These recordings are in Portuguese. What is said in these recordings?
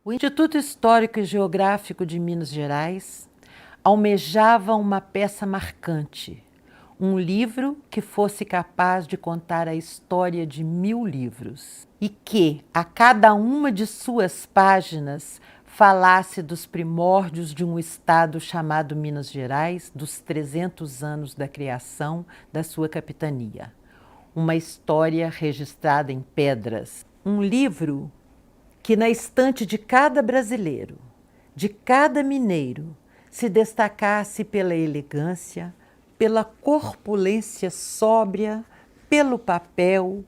O Instituto Histórico e Geográfico de Minas Gerais almejava uma peça marcante, um livro que fosse capaz de contar a história de 1000 livros e que, a cada uma de suas páginas, falasse dos primórdios de um estado chamado Minas Gerais, dos 300 anos da criação da sua capitania. Uma história registrada em pedras. Um livro que na estante de cada brasileiro, de cada mineiro, se destacasse pela elegância, pela corpulência sóbria, pelo papel,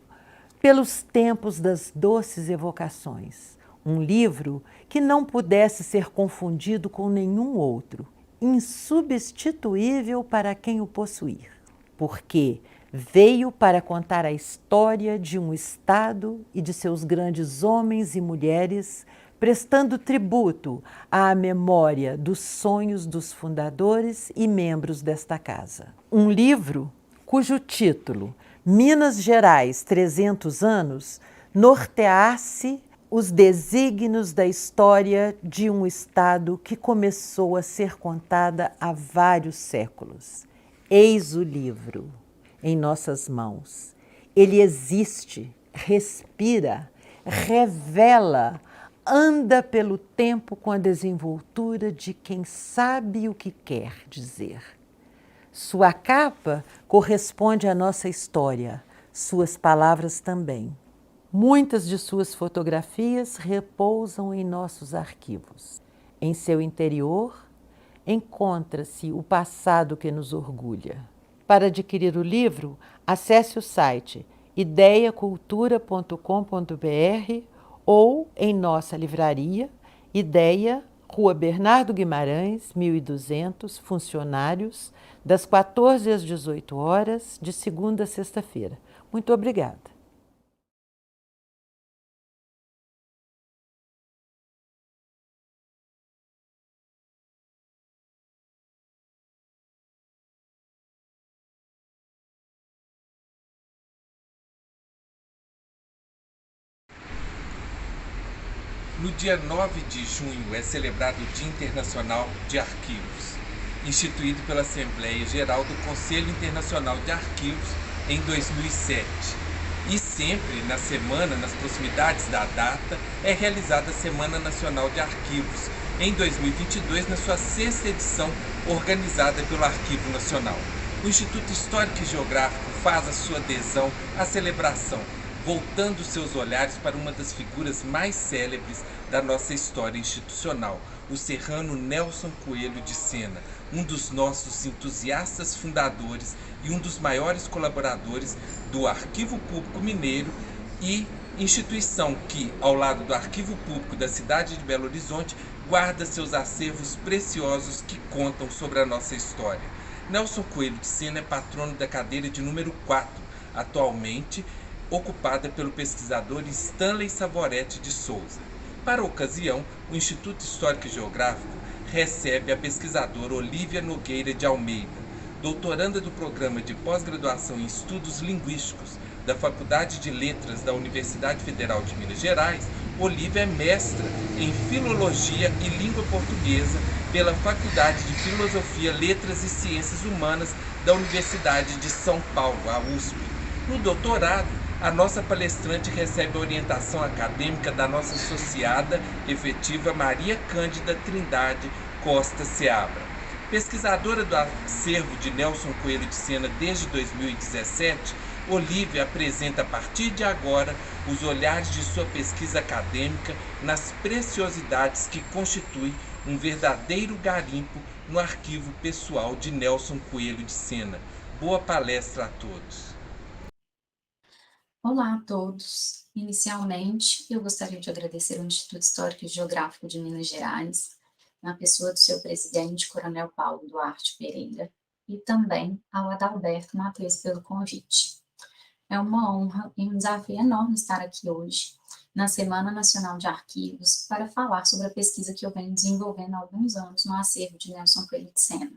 pelos tempos das doces evocações. Um livro que não pudesse ser confundido com nenhum outro, insubstituível para quem o possuir, porque veio para contar a história de um Estado e de seus grandes homens e mulheres, prestando tributo à memória dos sonhos dos fundadores e membros desta casa. Um livro cujo título, Minas Gerais, 300 anos, norteasse os desígnios da história de um Estado que começou a ser contada há vários séculos. Eis o livro em nossas mãos. Ele existe, respira, revela, anda pelo tempo com a desenvoltura de quem sabe o que quer dizer. Sua capa corresponde à nossa história, suas palavras também. Muitas de suas fotografias repousam em nossos arquivos. Em seu interior, encontra-se o passado que nos orgulha. Para adquirir o livro, acesse o site ideiacultura.com.br ou em nossa livraria, Ideia, Rua Bernardo Guimarães, 1200, funcionários, das 14 às 18 horas, de segunda a sexta-feira. Muito obrigada. No dia 9 de junho é celebrado o Dia Internacional de Arquivos, instituído pela Assembleia Geral do Conselho Internacional de Arquivos em 2007. E sempre na semana, nas proximidades da data, é realizada a Semana Nacional de Arquivos, em 2022, na sua 6ª edição, organizada pelo Arquivo Nacional. O Instituto Histórico e Geográfico faz a sua adesão à celebração, voltando seus olhares para uma das figuras mais célebres da nossa história institucional, o serrano Nelson Coelho de Sena, um dos nossos entusiastas fundadores e um dos maiores colaboradores do Arquivo Público Mineiro e instituição que, ao lado do Arquivo Público da cidade de Belo Horizonte, guarda seus acervos preciosos que contam sobre a nossa história. Nelson Coelho de Sena é patrono da cadeira de número 4, atualmente ocupada pelo pesquisador Stanley Savoretti de Souza. Para a ocasião, o Instituto Histórico e Geográfico recebe a pesquisadora Olívia Nogueira de Almeida, doutoranda do Programa de Pós-Graduação em Estudos Linguísticos da Faculdade de Letras da Universidade Federal de Minas Gerais. Olívia é mestra em Filologia e Língua Portuguesa pela Faculdade de Filosofia, Letras e Ciências Humanas da Universidade de São Paulo, a USP. No doutorado, a nossa palestrante recebe a orientação acadêmica da nossa associada efetiva Maria Cândida Trindade Costa Seabra. Pesquisadora do acervo de Nelson Coelho de Sena desde 2017, Olívia apresenta a partir de agora os olhares de sua pesquisa acadêmica nas preciosidades que constituem um verdadeiro garimpo no arquivo pessoal de Nelson Coelho de Sena. Boa palestra a todos. Olá a todos. Inicialmente, eu gostaria de agradecer ao Instituto Histórico e Geográfico de Minas Gerais, na pessoa do seu presidente, Coronel Paulo Duarte Pereira, e também ao Adalberto Matheus pelo convite. É uma honra e um desafio enorme estar aqui hoje, na Semana Nacional de Arquivos, para falar sobre a pesquisa que eu venho desenvolvendo há alguns anos no acervo de Nelson Coelho de Sena.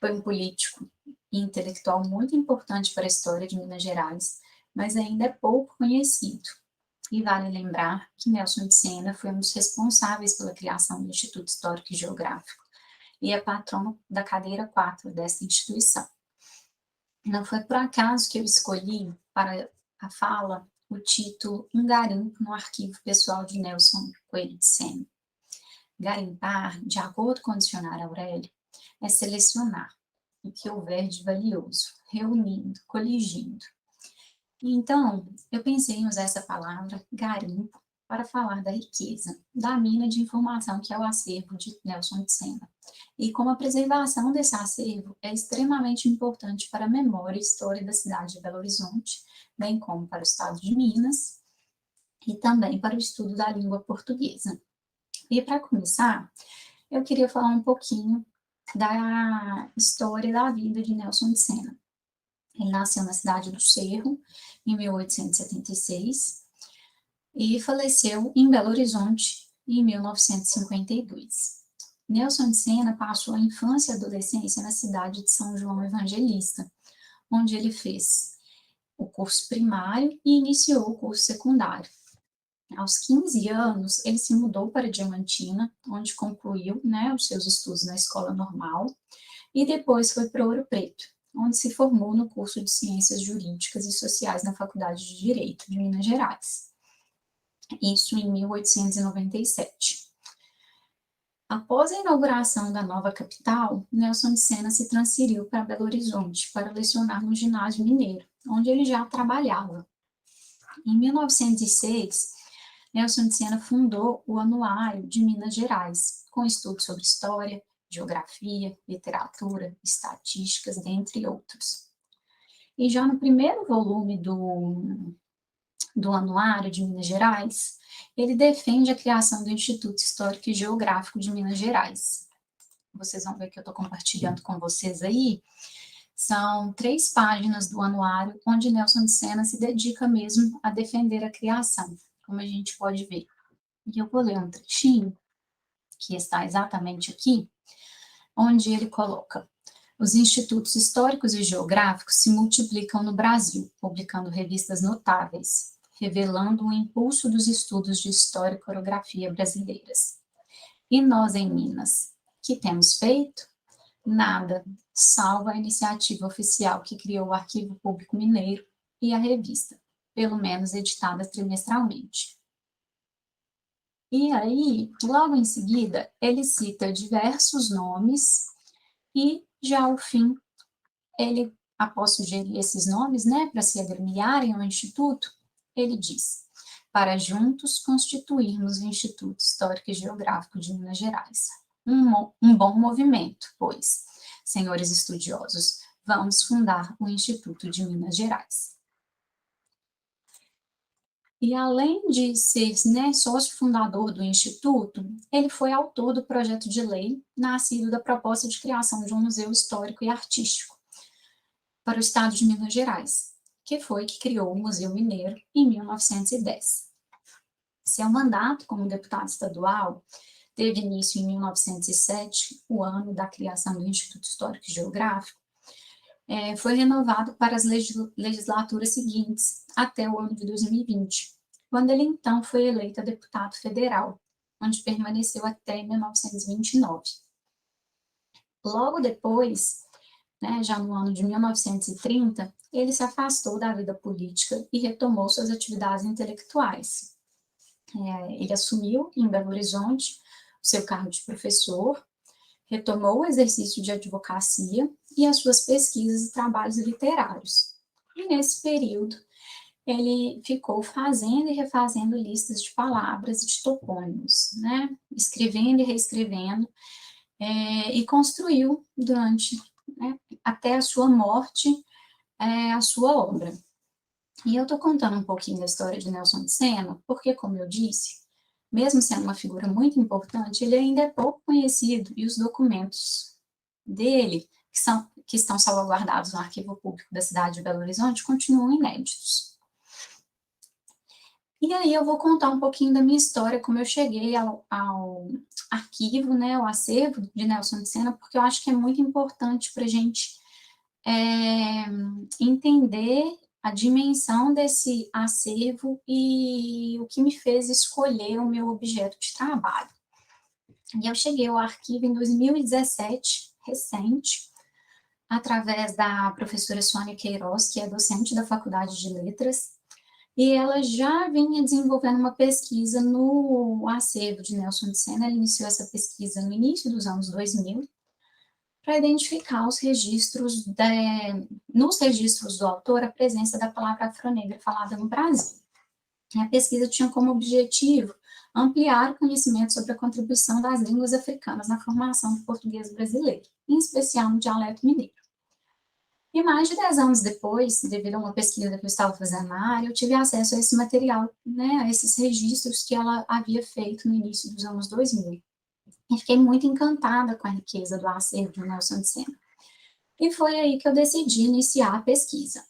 Foi um político e intelectual muito importante para a história de Minas Gerais, mas ainda é pouco conhecido. E vale lembrar que Nelson de Sena foi um dos responsáveis pela criação do Instituto Histórico e Geográfico e é patrono da cadeira 4 dessa instituição. Não foi por acaso que eu escolhi para a fala o título Um Garimpo no Arquivo Pessoal de Nelson Coelho de Sena. Garimpar, de acordo com o dicionário Aurélio, é selecionar o que houver de valioso, reunindo, coligindo. Então, eu pensei em usar essa palavra, garimpo, para falar da riqueza, da mina de informação que é o acervo de Nelson de Sena. E como a preservação desse acervo é extremamente importante para a memória e história da cidade de Belo Horizonte, bem como para o estado de Minas, e também para o estudo da língua portuguesa. E para começar, eu queria falar um pouquinho da história da vida de Nelson de Sena. Ele nasceu na cidade do Cerro, em 1876, e faleceu em Belo Horizonte, em 1952. Nelson de Sena passou a infância e adolescência na cidade de São João Evangelista, onde ele fez o curso primário e iniciou o curso secundário. Aos 15 anos, ele se mudou para Diamantina, onde concluiu, os seus estudos na escola normal, e depois foi para Ouro Preto, onde se formou no curso de Ciências Jurídicas e Sociais na Faculdade de Direito de Minas Gerais. Isso em 1897. Após a inauguração da nova capital, Nelson de Sena se transferiu para Belo Horizonte para lecionar no Ginásio Mineiro, onde ele já trabalhava. Em 1906, Nelson de Sena fundou o Anuário de Minas Gerais, com estudos sobre história, geografia, literatura, estatísticas, dentre outros. E já no primeiro volume do Anuário de Minas Gerais, ele defende a criação do Instituto Histórico e Geográfico de Minas Gerais. Vocês vão ver que eu estou compartilhando com vocês aí. São 3 páginas do anuário, onde Nelson de Sena se dedica mesmo a defender a criação, como a gente pode ver. E eu vou ler um trechinho, que está exatamente aqui, onde ele coloca: os institutos históricos e geográficos se multiplicam no Brasil, publicando revistas notáveis, revelando o impulso dos estudos de história e coreografia brasileiras. E nós, em Minas, que temos feito? Nada, salvo a iniciativa oficial que criou o Arquivo Público Mineiro e a revista, pelo menos editada trimestralmente. E aí, logo em seguida, ele cita diversos nomes e, já ao fim, ele, após sugerir esses nomes, para se agremiarem ao Instituto, ele diz: para juntos constituirmos o Instituto Histórico e Geográfico de Minas Gerais. Um bom movimento, pois, senhores estudiosos, vamos fundar o Instituto de Minas Gerais. E além de ser sócio fundador do Instituto, ele foi autor do projeto de lei nascido da proposta de criação de um museu histórico e artístico para o estado de Minas Gerais, que foi que criou o Museu Mineiro em 1910. Seu mandato como deputado estadual teve início em 1907, o ano da criação do Instituto Histórico e Geográfico, foi renovado para as legislaturas seguintes, até o ano de 2020, quando ele então foi eleito deputado federal, onde permaneceu até 1929. Logo depois, já no ano de 1930, ele se afastou da vida política e retomou suas atividades intelectuais. Ele assumiu em Belo Horizonte o seu cargo de professor, retomou o exercício de advocacia e as suas pesquisas e trabalhos literários. E nesse período, ele ficou fazendo e refazendo listas de palavras e de topônimos, escrevendo e reescrevendo, e construiu durante, até a sua morte, a sua obra. E eu estou contando um pouquinho da história de Nelson de Sena, porque, como eu disse, mesmo sendo uma figura muito importante, ele ainda é pouco conhecido e os documentos dele, que estão salvaguardados no Arquivo Público da cidade de Belo Horizonte, continuam inéditos. E aí eu vou contar um pouquinho da minha história, como eu cheguei ao arquivo, ao acervo de Nelson de Sena, porque eu acho que é muito importante para a gente entender a dimensão desse acervo e o que me fez escolher o meu objeto de trabalho. E eu cheguei ao arquivo em 2017, recente, através da professora Sônia Queiroz, que é docente da Faculdade de Letras, e ela já vinha desenvolvendo uma pesquisa no acervo de Nelson de Sena. Ela iniciou essa pesquisa no início dos anos 2000, para identificar os registros, nos registros do autor, a presença da palavra afro-negra falada no Brasil. E a pesquisa tinha como objetivo ampliar o conhecimento sobre a contribuição das línguas africanas na formação do português brasileiro, em especial no dialeto mineiro. E mais de 10 anos depois, devido a uma pesquisa que eu estava fazendo na área, eu tive acesso a esse material, a esses registros que ela havia feito no início dos anos 2000. E fiquei muito encantada com a riqueza do acervo de Nelson de Sena. E foi aí que eu decidi iniciar a pesquisa,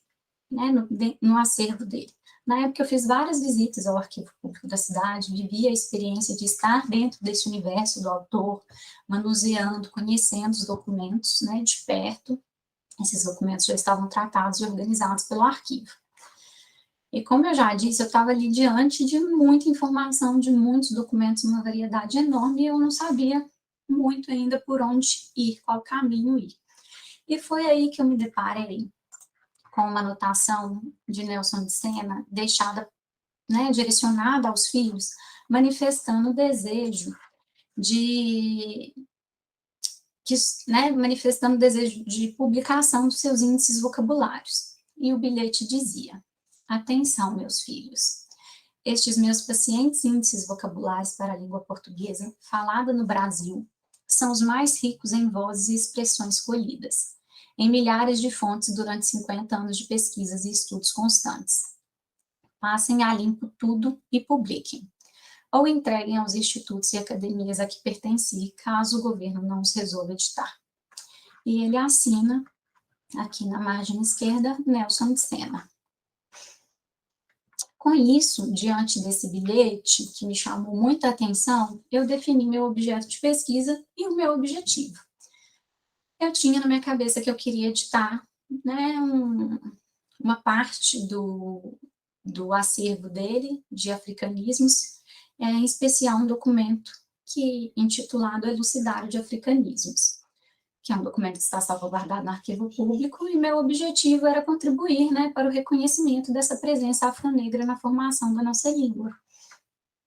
no acervo dele. Na época eu fiz várias visitas ao arquivo público da cidade, vivi a experiência de estar dentro desse universo do autor, manuseando, conhecendo os documentos, de perto. Esses documentos já estavam tratados e organizados pelo arquivo. E como eu já disse, eu estava ali diante de muita informação, de muitos documentos, uma variedade enorme, e eu não sabia muito ainda por onde ir, qual caminho ir. E foi aí que eu me deparei com uma anotação de Nelson de Sena, direcionada aos filhos, manifestando o desejo manifestando o desejo de publicação dos seus índices vocabulários. E o bilhete dizia: atenção, meus filhos. Estes meus pacientes índices vocabulários para a língua portuguesa, falada no Brasil, são os mais ricos em vozes e expressões colhidas, em milhares de fontes durante 50 anos de pesquisas e estudos constantes. Passem a limpo tudo e publiquem. Ou entreguem aos institutos e academias a que pertencem, caso o governo não os resolva editar. E ele assina, aqui na margem esquerda, Nelson de Sena. Com isso, diante desse bilhete, que me chamou muita atenção, eu defini meu objeto de pesquisa e o meu objetivo. Eu tinha na minha cabeça que eu queria editar uma parte do acervo dele, de africanismos, em especial um documento intitulado Elucidário de Africanismos, que é um documento que está salvaguardado no arquivo público, e meu objetivo era contribuir para o reconhecimento dessa presença afro-negra na formação da nossa língua.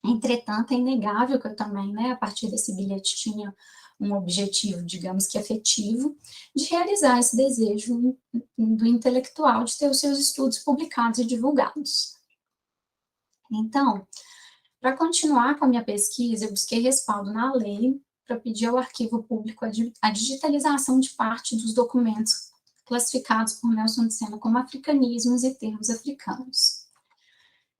Entretanto, é inegável que eu também, a partir desse bilhete, tinha um objetivo, digamos que afetivo, de realizar esse desejo do intelectual de ter os seus estudos publicados e divulgados. Então, para continuar com a minha pesquisa, eu busquei respaldo na lei para pedir ao arquivo público a digitalização de parte dos documentos classificados por Nelson de Sena como africanismos e termos africanos.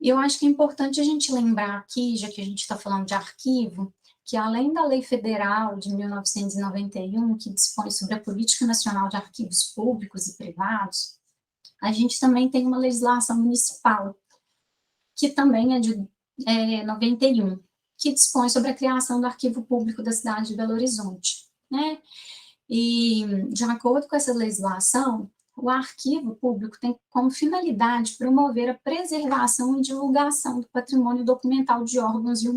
E eu acho que é importante a gente lembrar aqui, já que a gente está falando de arquivo, que além da Lei Federal de 1991, que dispõe sobre a Política Nacional de Arquivos Públicos e Privados, a gente também tem uma legislação municipal, que também é de 91, que dispõe sobre a criação do Arquivo Público da cidade de Belo Horizonte. E, de acordo com essa legislação, o arquivo público tem como finalidade promover a preservação e divulgação do patrimônio documental de órgãos e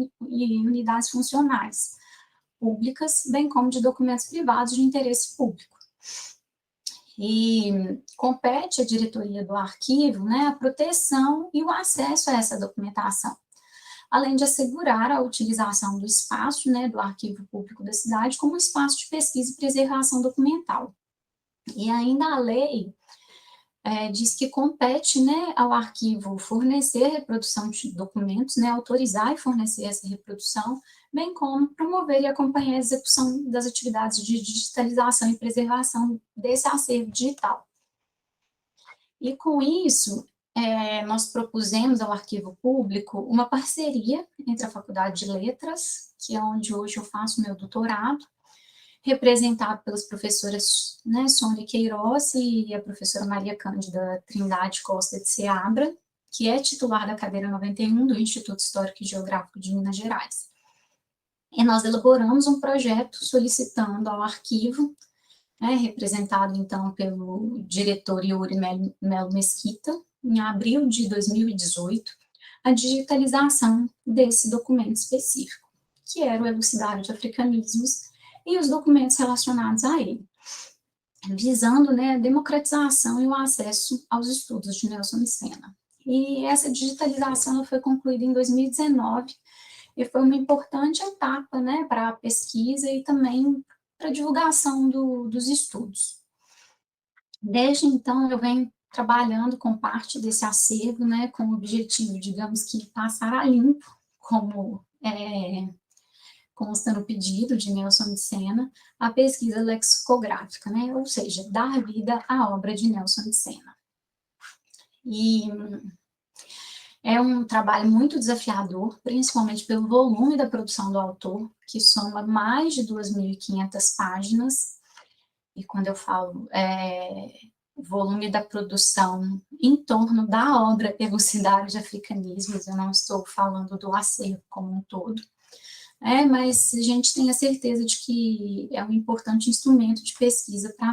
unidades funcionais públicas, bem como de documentos privados de interesse público. E compete à diretoria do arquivo a proteção e o acesso a essa documentação, além de assegurar a utilização do espaço do arquivo público da cidade como espaço de pesquisa e preservação documental. E ainda a lei diz que compete ao arquivo fornecer a reprodução de documentos, autorizar e fornecer essa reprodução, bem como promover e acompanhar a execução das atividades de digitalização e preservação desse acervo digital. E com isso, nós propusemos ao arquivo público uma parceria entre a Faculdade de Letras, que é onde hoje eu faço meu doutorado, representado pelas professoras Sônia Queiroz e a professora Maria Cândida Trindade Costa de Seabra, que é titular da cadeira 91 do Instituto Histórico e Geográfico de Minas Gerais. E nós elaboramos um projeto solicitando ao arquivo, representado então pelo diretor Yuri Melo Mesquita, em abril de 2018, a digitalização desse documento específico, que era o Elucidário de Africanismos e os documentos relacionados a ele, visando, né, a democratização e o acesso aos estudos de Nelson de Sena. E essa digitalização foi concluída em 2019 e foi uma importante etapa, né, para a pesquisa e também para a divulgação dos estudos. Desde então, eu venho trabalhando com parte desse acervo, né, com o objetivo, digamos que, passar a limpo, como consta no pedido de Nelson de Sena, a pesquisa lexicográfica, né, ou seja, dar vida à obra de Nelson de Sena. E é um trabalho muito desafiador, principalmente pelo volume da produção do autor, que soma mais de 2.500 páginas, e quando eu falo volume da produção em torno da obra Elucidário de Africanismos, eu não estou falando do acervo como um todo, mas a gente tem a certeza de que é um importante instrumento de pesquisa para,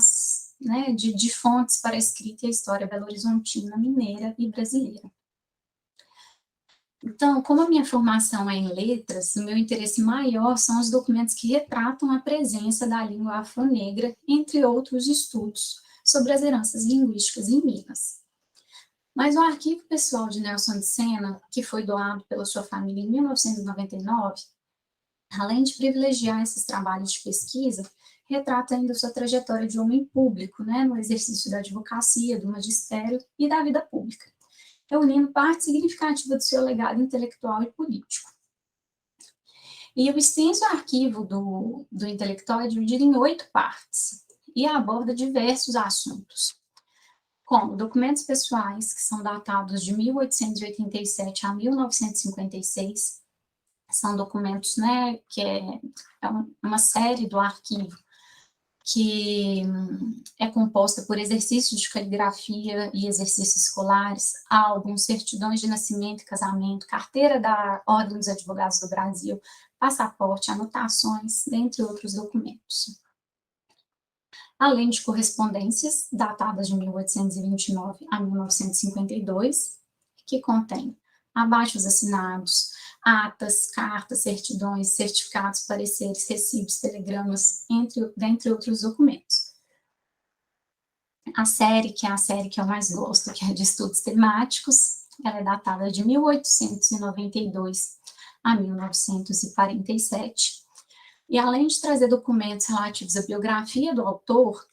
né, de fontes para a escrita e a história belo-horizontina, mineira e brasileira. Então, como a minha formação é em letras, o meu interesse maior são os documentos que retratam a presença da língua afro-negra, entre outros estudos sobre as heranças linguísticas em Minas. Mas o arquivo pessoal de Nelson de Sena, que foi doado pela sua família em 1999, além de privilegiar esses trabalhos de pesquisa, retrata ainda sua trajetória de homem público, né, no exercício da advocacia, do magistério e da vida pública, reunindo parte significativa do seu legado intelectual e político. E o extenso arquivo do intelectual é dividido em 8 partes e aborda diversos assuntos, como documentos pessoais, que são datados de 1887 a 1956, são documentos, né, que é uma série do arquivo que é composta por exercícios de caligrafia e exercícios escolares, álbuns, certidões de nascimento e casamento, carteira da Ordem dos Advogados do Brasil, passaporte, anotações, dentre outros documentos. Além de correspondências datadas de 1829 a 1952, que contém abaixos assinados, atas, cartas, certidões, certificados, pareceres, recibos, telegramas, dentre outros documentos. A série, que é a série que eu mais gosto, que é de estudos temáticos, ela é datada de 1892 a 1947, e além de trazer documentos relativos à biografia do autor,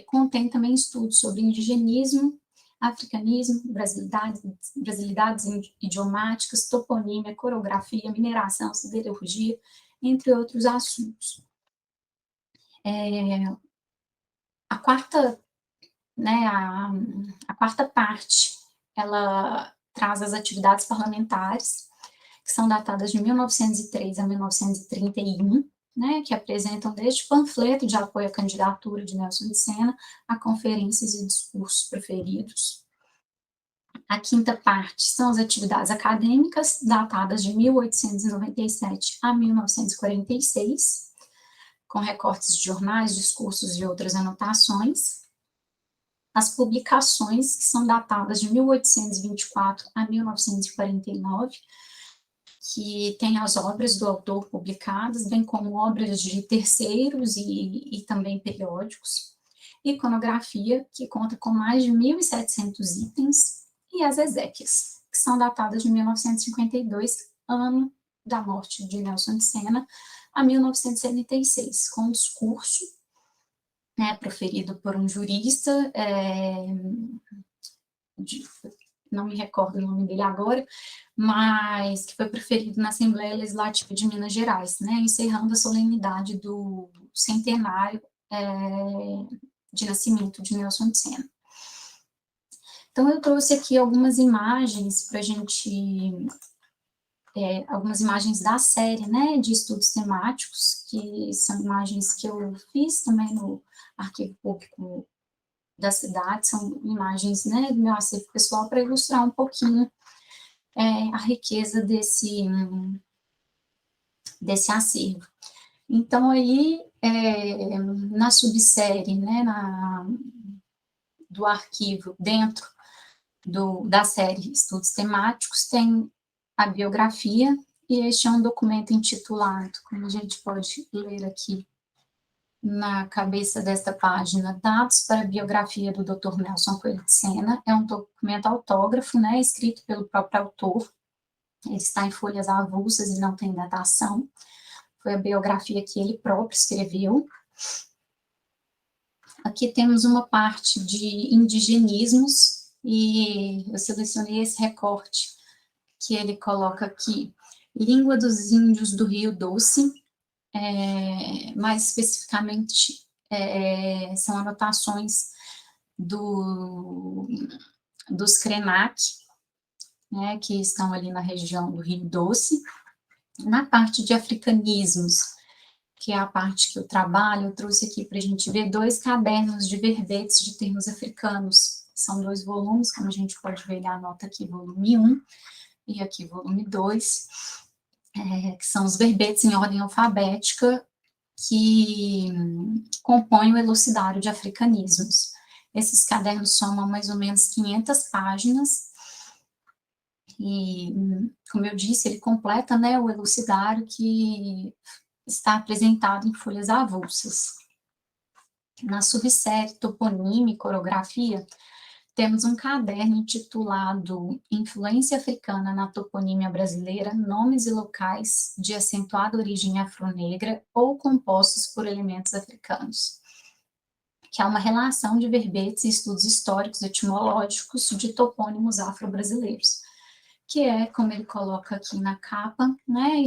contém também estudos sobre indigenismo, africanismo, brasilidades idiomáticas, toponímia, corografia, mineração, siderurgia, entre outros assuntos. A quarta parte, ela traz as atividades parlamentares, que são datadas de 1903 a 1931, né, que apresentam desde panfleto de apoio à candidatura de Nelson de Sena a conferências e discursos proferidos. A quinta parte são as atividades acadêmicas, datadas de 1897 a 1946, com recortes de jornais, discursos e outras anotações. As publicações, que são datadas de 1824 a 1949, que tem as obras do autor publicadas, bem como obras de terceiros e também periódicos. Iconografia, que conta com mais de 1.700 itens, e as exéquias, que são datadas de 1952, ano da morte de Nelson de Sena, a 1976, com um discurso, né, proferido por um jurista, não me recordo o nome dele agora, mas que foi proferido na Assembleia Legislativa de Minas Gerais, né, encerrando a solenidade do centenário de nascimento de Nelson de Sena. Então, eu trouxe aqui algumas imagens para a gente, algumas imagens da série, né, de estudos temáticos, que são imagens que eu fiz também no Arquivo Público da cidade, são imagens, né, do meu acervo pessoal, para ilustrar um pouquinho a riqueza desse acervo. Então, aí, na subsérie, né, do arquivo, dentro da série Estudos Temáticos, tem a biografia, e este é um documento intitulado, como a gente pode ler aqui na cabeça desta página, Dados para a Biografia do Dr. Nelson Coelho de Sena. É um documento autógrafo, né, escrito pelo próprio autor. Ele está em folhas avulsas e não tem datação. Foi a biografia que ele próprio escreveu. Aqui temos uma parte de indigenismos, e eu selecionei esse recorte que ele coloca aqui. Língua dos índios do Rio Doce, mais especificamente, são anotações dos Krenak, né, que estão ali na região do Rio Doce. Na parte de africanismos, que é a parte que eu trabalho, eu trouxe aqui para a gente ver 2 cadernos de verbetes de termos africanos. São 2 volumes, como a gente pode ver, ele anota aqui volume 1 e aqui volume 2, que são os verbetes em ordem alfabética que compõem o elucidário de africanismos. Esses cadernos somam mais ou menos 500 páginas, e, como eu disse, ele completa, né, o elucidário que está apresentado em folhas avulsas. Na subsérie Toponímia e Corografia, temos um caderno intitulado Influência Africana na Toponímia Brasileira, Nomes e Locais de Acentuada Origem Afronegra ou Compostos por Elementos Africanos, que é uma relação de verbetes e estudos históricos etimológicos de topônimos afro-brasileiros, que é, como ele coloca aqui na capa, né,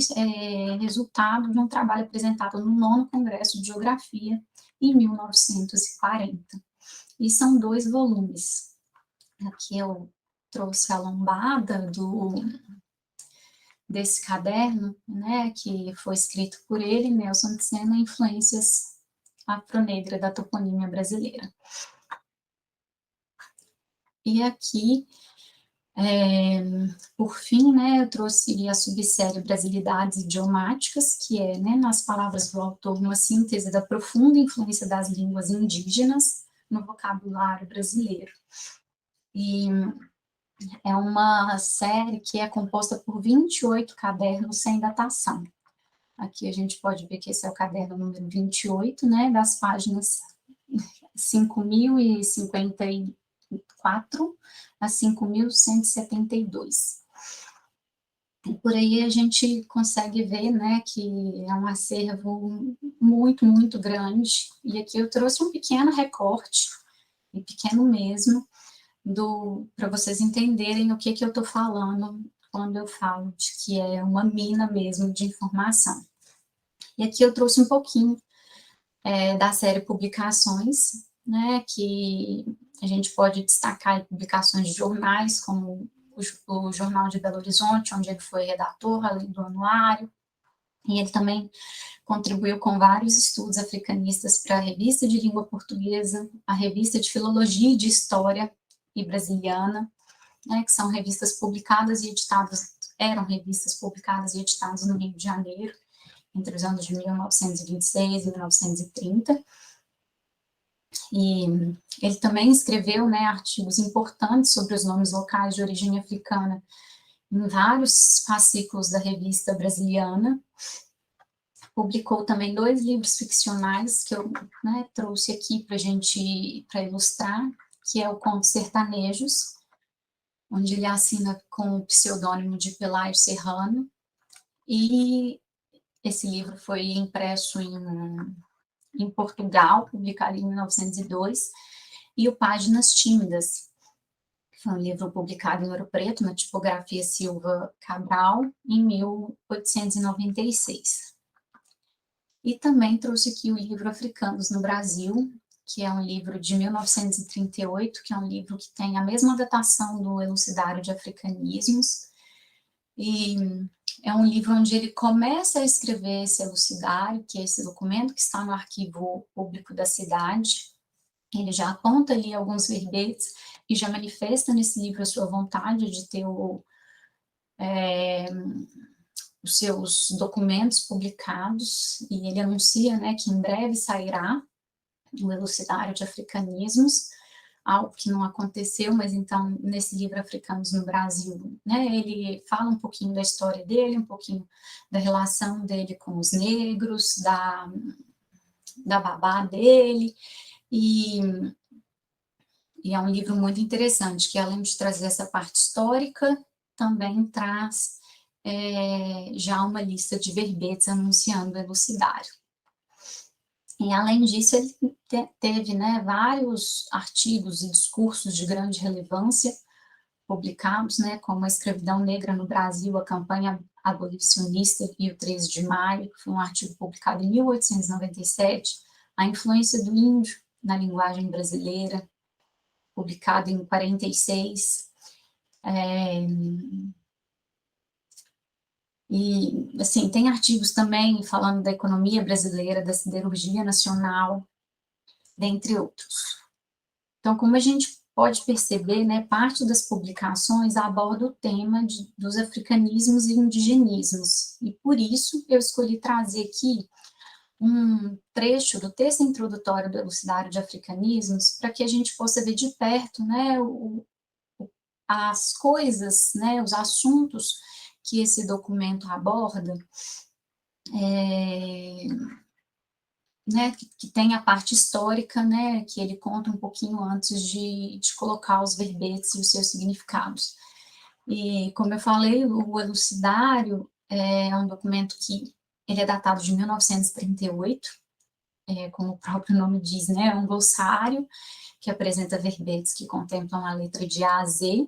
resultado de um trabalho apresentado no 9º Congresso de Geografia, em 1940. E são 2 volumes. Aqui eu trouxe a lombada desse caderno, né, que foi escrito por ele, Nelson de Sena, Influências Afronegra da Toponímia Brasileira. E aqui, por fim, né, eu trouxe a subsérie Brasilidades Idiomáticas, que é, né, nas palavras do autor, uma síntese da profunda influência das línguas indígenas no vocabulário brasileiro. E é uma série que é composta por 28 cadernos sem datação. Aqui a gente pode ver que esse é o caderno número 28, né, das páginas 5.054 a 5.172. E por aí a gente consegue ver, né, que é um acervo muito, muito grande. E aqui eu trouxe um pequeno recorte, e pequeno mesmo, para vocês entenderem o que eu estou falando quando eu falo de que é uma mina mesmo de informação. E aqui eu trouxe um pouquinho da série Publicações, né, que a gente pode destacar publicações de jornais, como o Jornal de Belo Horizonte, onde ele foi redator, além do anuário, e ele também contribuiu com vários estudos africanistas para a Revista de Língua Portuguesa, a Revista de Filologia e de História e Brasiliana, né, que são revistas publicadas e editadas, eram revistas publicadas e editadas no Rio de Janeiro, entre os anos de 1926 e 1930, e ele também escreveu, né, artigos importantes sobre os nomes locais de origem africana em vários fascículos da Revista Brasiliana. Publicou também 2 livros ficcionais que eu, né, trouxe aqui para ilustrar, que é o Contos Sertanejos, onde ele assina com o pseudônimo de Peláio Serrano, e esse livro foi impresso em Portugal, publicado em 1902, e o Páginas Tímidas, que foi um livro publicado em Ouro Preto, na tipografia Silva Cabral, em 1896. E também trouxe aqui o livro Africanos no Brasil, que é um livro de 1938, que é um livro que tem a mesma datação do Elucidário de Africanismos, e é um livro onde ele começa a escrever esse elucidário, que é esse documento que está no arquivo público da cidade. Ele já aponta ali alguns verbetes e já manifesta nesse livro a sua vontade de ter os seus documentos publicados, e ele anuncia, né, que em breve sairá o Elucidário de Africanismos, algo que não aconteceu, mas então, nesse livro Africanos no Brasil, né, ele fala um pouquinho da história dele, um pouquinho da relação dele com os negros, da babá dele, e, e é um livro muito interessante, que além de trazer essa parte histórica, também traz já uma lista de verbetes anunciando o elucidário. E, além disso, ele teve, né, vários artigos e discursos de grande relevância publicados, né, como A Escravidão Negra no Brasil, a Campanha Abolicionista e o 13 de Maio, que foi um artigo publicado em 1897, A Influência do Índio na Linguagem Brasileira, publicado em 46, e, assim, tem artigos também falando da economia brasileira, da siderurgia nacional, dentre outros. Então, como a gente pode perceber, né, parte das publicações aborda o tema dos africanismos e indigenismos, e por isso eu escolhi trazer aqui um trecho do texto introdutório do Elucidário de Africanismos, para que a gente possa ver de perto, né, as coisas, né, os assuntos que esse documento aborda, né, que tem a parte histórica, né, que ele conta um pouquinho antes de colocar os verbetes e os seus significados. E, como eu falei, o Elucidário é um documento que ele é datado de 1938, como o próprio nome diz, né, é um glossário que apresenta verbetes que contemplam a letra de A a Z.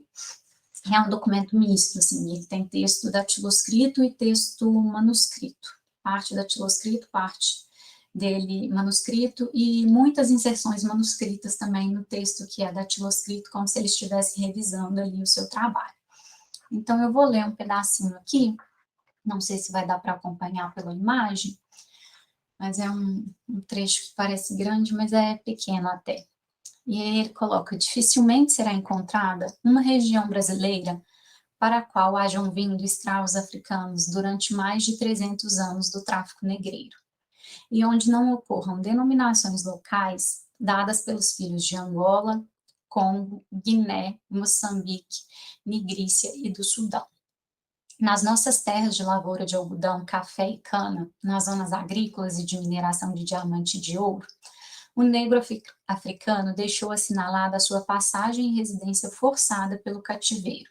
É um documento misto, assim, ele tem texto datiloscrito e texto manuscrito. Parte datiloscrito, parte dele manuscrito, e muitas inserções manuscritas também no texto que é datiloscrito, como se ele estivesse revisando ali o seu trabalho. Então, eu vou ler um pedacinho aqui, não sei se vai dar para acompanhar pela imagem, mas é um trecho que parece grande, mas é pequeno até. E aí ele coloca: dificilmente será encontrada uma região brasileira para a qual hajam vindo escravos africanos durante mais de 300 anos do tráfico negreiro, e onde não ocorram denominações locais dadas pelos filhos de Angola, Congo, Guiné, Moçambique, Nigrícia e do Sudão. Nas nossas terras de lavoura de algodão, café e cana, nas zonas agrícolas e de mineração de diamante e de ouro, o negro africano deixou assinalada a sua passagem e residência forçada pelo cativeiro,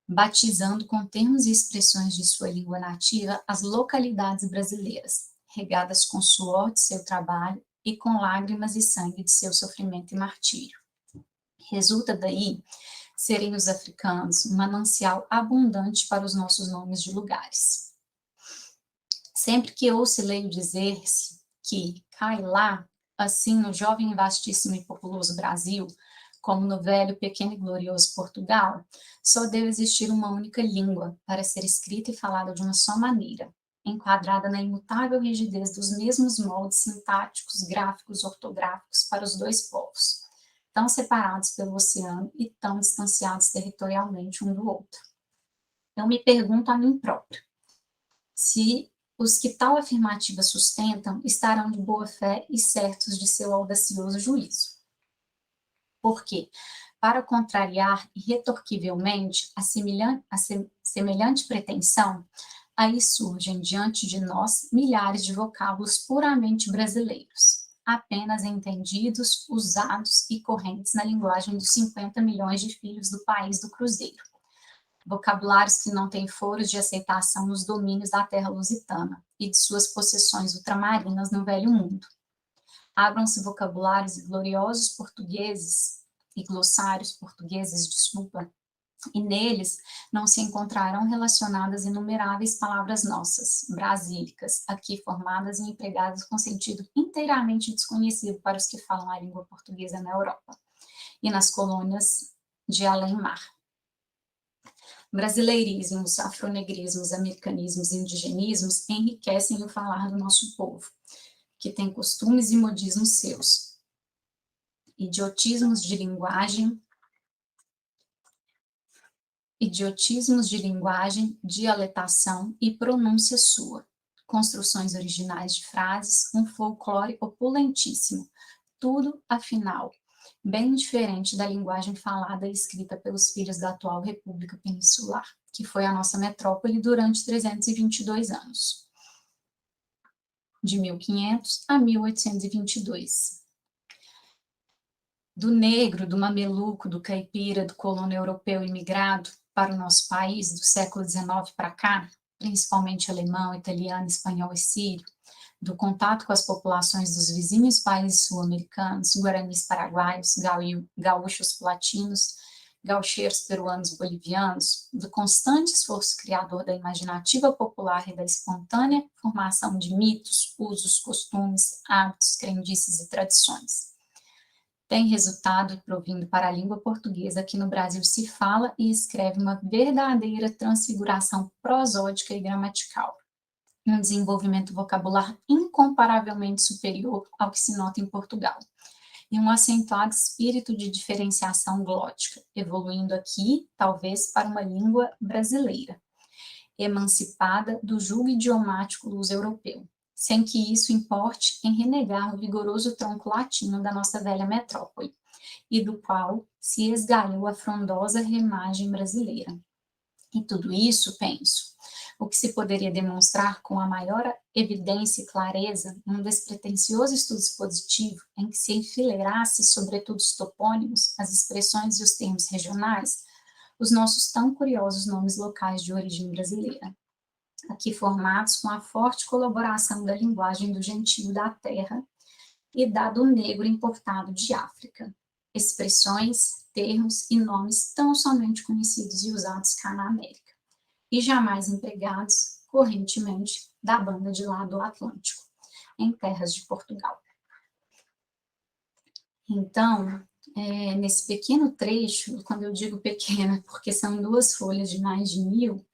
batizando com termos e expressões de sua língua nativa as localidades brasileiras, regadas com suor de seu trabalho e com lágrimas e sangue de seu sofrimento e martírio. Resulta daí serem os africanos um manancial abundante para os nossos nomes de lugares. Sempre que ouço e leio dizer-se que cai lá, assim no jovem, vastíssimo e populoso Brasil, como no velho, pequeno e glorioso Portugal, só deve existir uma única língua para ser escrita e falada de uma só maneira, enquadrada na imutável rigidez dos mesmos moldes sintáticos, gráficos, ortográficos para os dois povos, tão separados pelo oceano e tão distanciados territorialmente um do outro. Eu me pergunto a mim próprio se os que tal afirmativa sustentam estarão de boa fé e certos de seu audacioso juízo. Porque, para contrariar irretorquivelmente a semelhante pretensão, aí surgem diante de nós milhares de vocábulos puramente brasileiros, apenas entendidos, usados e correntes na linguagem dos 50 milhões de filhos do país do Cruzeiro. Vocabulários que não têm foros de aceitação nos domínios da terra lusitana e de suas possessões ultramarinas no Velho Mundo. Abram-se vocabulários e gloriosos portugueses, e glossários portugueses, e neles não se encontrarão relacionadas inumeráveis palavras nossas, brasílicas, aqui formadas e empregadas com sentido inteiramente desconhecido para os que falam a língua portuguesa na Europa e nas colônias de além-mar. Brasileirismos, afronegrismos, americanismos e indigenismos enriquecem o falar do nosso povo, que tem costumes e modismos seus, idiotismos de linguagem, dialetação e pronúncia sua, construções originais de frases, um folclore opulentíssimo, tudo, afinal, bem diferente da linguagem falada e escrita pelos filhos da atual República Peninsular, que foi a nossa metrópole durante 322 anos, de 1500 a 1822. Do negro, do mameluco, do caipira, do colono europeu imigrado para o nosso país do século XIX para cá, principalmente alemão, italiano, espanhol e sírio, do contato com as populações dos vizinhos países sul-americanos, guaranis paraguaios, gaúchos platinos, gaucheiros peruanos bolivianos, do constante esforço criador da imaginativa popular e da espontânea formação de mitos, usos, costumes, hábitos, crendices e tradições. Tem resultado e provindo para a língua portuguesa que no Brasil se fala e escreve uma verdadeira transfiguração prosódica e gramatical, um desenvolvimento vocabular incomparavelmente superior ao que se nota em Portugal, e um acentuado espírito de diferenciação glótica, evoluindo aqui, talvez, para uma língua brasileira, emancipada do jugo idiomático luso-europeu, sem que isso importe em renegar o vigoroso tronco latino da nossa velha metrópole, e do qual se esgalhou a frondosa remagem brasileira. E tudo isso, penso, o que se poderia demonstrar com a maior evidência e clareza num despretensioso estudo expositivo em que se enfileirasse, sobretudo os topônimos, as expressões e os termos regionais, os nossos tão curiosos nomes locais de origem brasileira, aqui formados com a forte colaboração da linguagem do gentio da terra e da do negro importado de África, expressões, termos e nomes tão somente conhecidos e usados cá na América, e jamais empregados correntemente da banda de lá do Atlântico, em terras de Portugal. Então, nesse pequeno trecho, quando eu digo pequena, porque são 2 folhas de mais de 1000,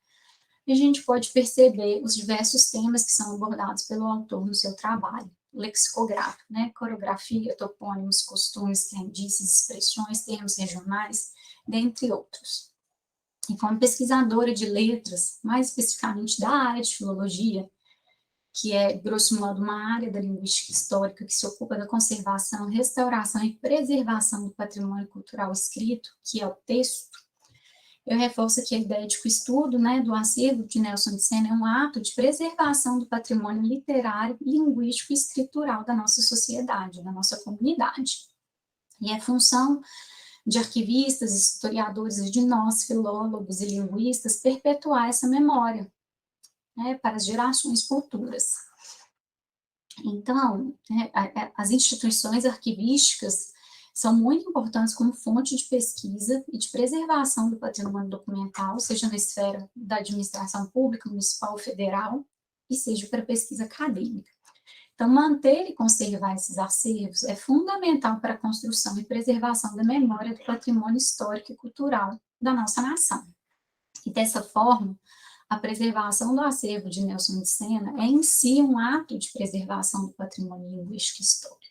a gente pode perceber os diversos temas que são abordados pelo autor no seu trabalho lexicográfico, né? Coreografia, topônimos, costumes, crendices, expressões, termos regionais, dentre outros. E como pesquisadora de letras, mais especificamente da área de filologia, que é, grosso modo, uma área da linguística histórica que se ocupa da conservação, restauração e preservação do patrimônio cultural escrito, que é o texto, eu reforço aqui a ideia de que o estudo, né, do acervo de Nelson de Sena é um ato de preservação do patrimônio literário, linguístico e escritural da nossa sociedade, da nossa comunidade. E é função de arquivistas, historiadores e de nós, filólogos e linguistas, perpetuar essa memória, né, para as gerações futuras. Então, as instituições arquivísticas são muito importantes como fonte de pesquisa e de preservação do patrimônio documental, seja na esfera da administração pública, municipal ou federal, e seja para pesquisa acadêmica. Então, manter e conservar esses acervos é fundamental para a construção e preservação da memória do patrimônio histórico e cultural da nossa nação. E dessa forma, a preservação do acervo de Nelson de Sena é em si um ato de preservação do patrimônio linguístico e histórico.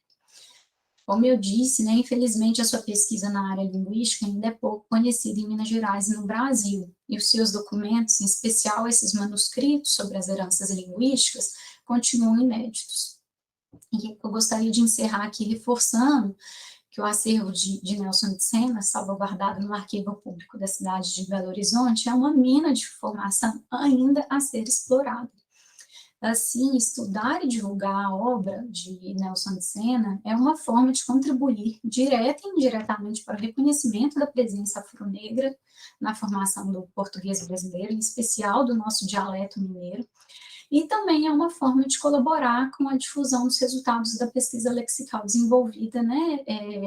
Como eu disse, né, infelizmente a sua pesquisa na área linguística ainda é pouco conhecida em Minas Gerais e no Brasil, e os seus documentos, em especial esses manuscritos sobre as heranças linguísticas, continuam inéditos. E eu gostaria de encerrar aqui reforçando que o acervo de Nelson de Sena, salvaguardado no Arquivo Público da cidade de Belo Horizonte, é uma mina de informação ainda a ser explorada. Assim, estudar e divulgar a obra de Nelson de Sena é uma forma de contribuir direta e indiretamente para o reconhecimento da presença afro-negra na formação do português brasileiro, em especial do nosso dialeto mineiro, e também é uma forma de colaborar com a difusão dos resultados da pesquisa lexical desenvolvida, né,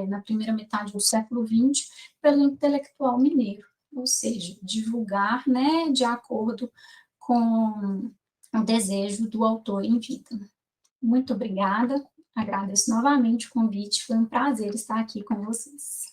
na primeira metade do século XX pelo intelectual mineiro, ou seja, divulgar, né, de acordo com o desejo do autor em vida. Muito obrigada, agradeço novamente o convite, foi um prazer estar aqui com vocês.